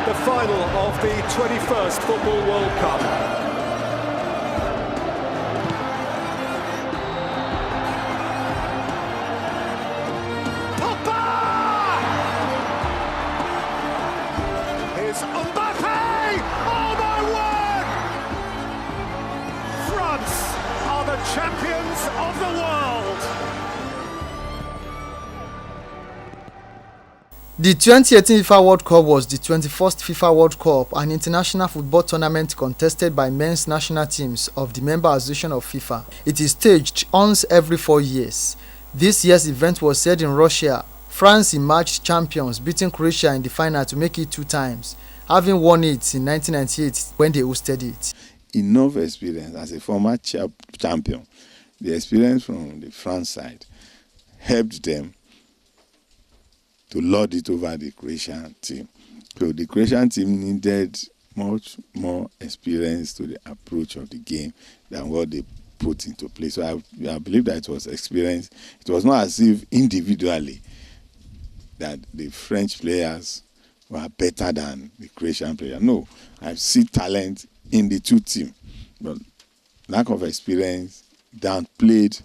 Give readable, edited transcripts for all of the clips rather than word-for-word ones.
the final of the 21st Football World Cup. Champions of the world. The 2018 FIFA World Cup was the 21st FIFA World Cup, an international football tournament contested by men's national teams of the member association of FIFA. It is staged once every 4 years. This year's event was held in Russia. France emerged champions, beating Croatia in the final to make it 2 times, having won it in 1998 when they hosted it. Enough experience as a former champion. The experience from the France side helped them to lord it over the Croatian team. So the Croatian team needed much more experience to the approach of the game than what they put into place. So I believe that it was experience. It was not as if individually that the French players were better than the Croatian players. No, I see talent in the two teams, but lack of experience downplayed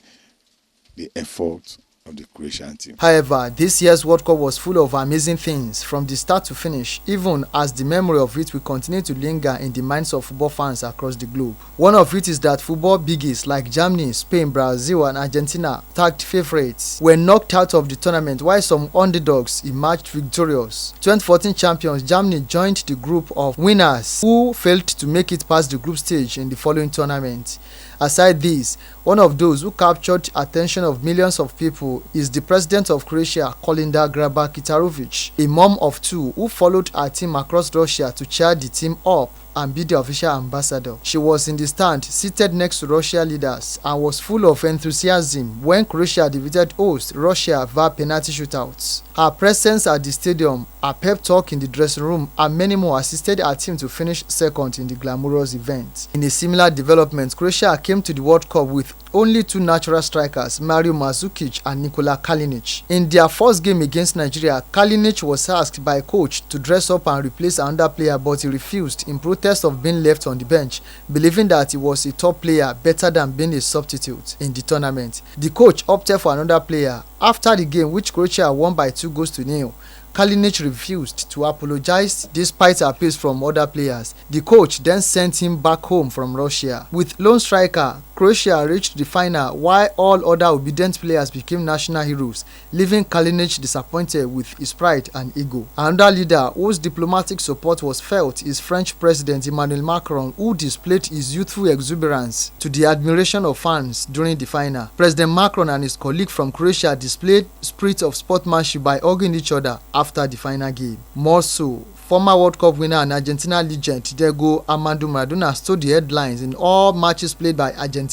the effort of the Croatian team. However, this year's World Cup was full of amazing things from the start to finish, even as the memory of it will continue to linger in the minds of football fans across the globe. One of it is that football biggies like Germany, Spain, Brazil and Argentina, tagged favorites, were knocked out of the tournament while some underdogs emerged victorious. 2014 champions Germany joined the group of winners who failed to make it past the group stage in the following tournament. Aside this, one of those who captured attention of millions of people is the president of Croatia, Kolinda Grabar-Kitarovic, a mom of 2 who followed her team across Russia to cheer the team up and be the official ambassador. She was in the stand, seated next to Russia leaders, and was full of enthusiasm when Croatia defeated host Russia via penalty shootouts. Her presence at the stadium, her pep talk in the dressing room, and many more assisted her team to finish second in the glamorous event. In a similar development, Croatia came to the World Cup with only 2 natural strikers, Mario Mandzukic and Nikola Kalinic. In their first game against Nigeria, Kalinic was asked by coach to dress up and replace another player, but he refused in protest of being left on the bench, believing that he was a top player better than being a substitute in the tournament. The coach opted for another player. After the game, which Croatia won by 2-0, Kalinic refused to apologize despite appeals from other players. The coach then sent him back home from Russia. With lone striker, Croatia reached the final while all other obedient players became national heroes, leaving Kalinic disappointed with his pride and ego. Another leader whose diplomatic support was felt is French President Emmanuel Macron, who displayed his youthful exuberance to the admiration of fans during the final. President Macron and his colleague from Croatia displayed spirit of sportsmanship by hugging each other after the final game. More so, former World Cup winner and Argentina legend Diego Armando Maradona stole the headlines in all matches played by Argentina.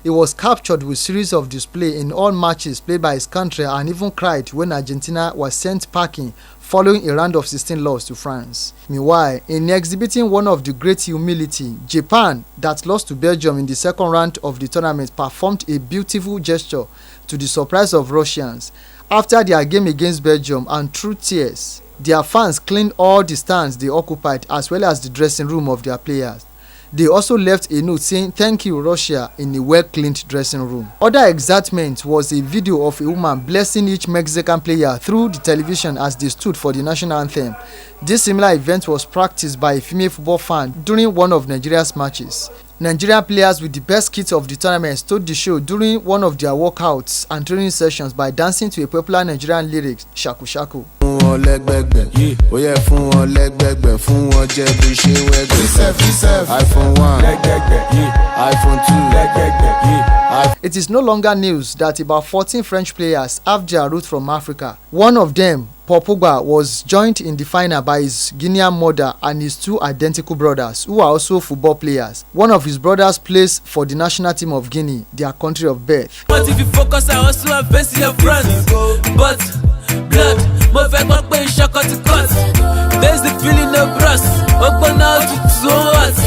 He was captured with series of display in all matches played by his country and even cried when Argentina was sent packing following a round of 16 loss to France. Meanwhile, in exhibiting one of the great humility, Japan, that lost to Belgium in the second round of the tournament, performed a beautiful gesture to the surprise of Russians. After their game against Belgium and through tears, their fans cleaned all the stands they occupied as well as the dressing room of their players. They also left a note saying "Thank you Russia" in a well-cleaned dressing room. Other excitement was a video of a woman blessing each Mexican player through the television as they stood for the national anthem. This similar event was practiced by a female football fan during one of Nigeria's matches. Nigerian players with the best kit of the tournament stole the show during one of their workouts and training sessions by dancing to a popular Nigerian lyric, Shaku Shaku. It is no longer news that about 14 French players have their roots from Africa. One of them, Paul Pogba, was joined in the final by his Guinean mother and his 2 identical brothers, who are also football players. One of his brothers plays for the national team of Guinea, their country of birth. But if you focus, I also have best in your front. But blood, my fact, my pain, shock to cut. There's the feeling of brass. Open out to us.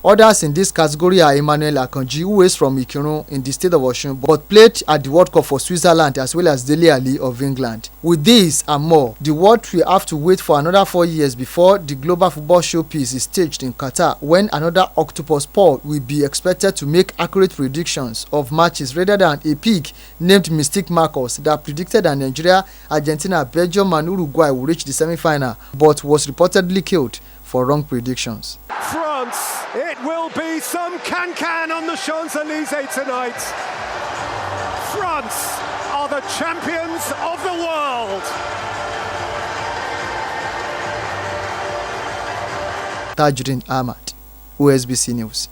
Others in this category are Emmanuel Akanji, who is from Ikirun in the state of Osun but played at the World Cup for Switzerland, as well as Dele Alli of England. With this and more, the world will have to wait for another 4 years before the global football showpiece is staged in Qatar, when another octopus Paul will be expected to make accurate predictions of matches rather than a pig named Mystic Marcus that predicted that Nigeria, Argentina, Belgium and Uruguay will reach the semi-final but was reportedly killed for wrong predictions. France, it will be some can-can on the Champs-Élysées tonight. France are the champions of the world. Tajuddin Ahmad, OSBC News.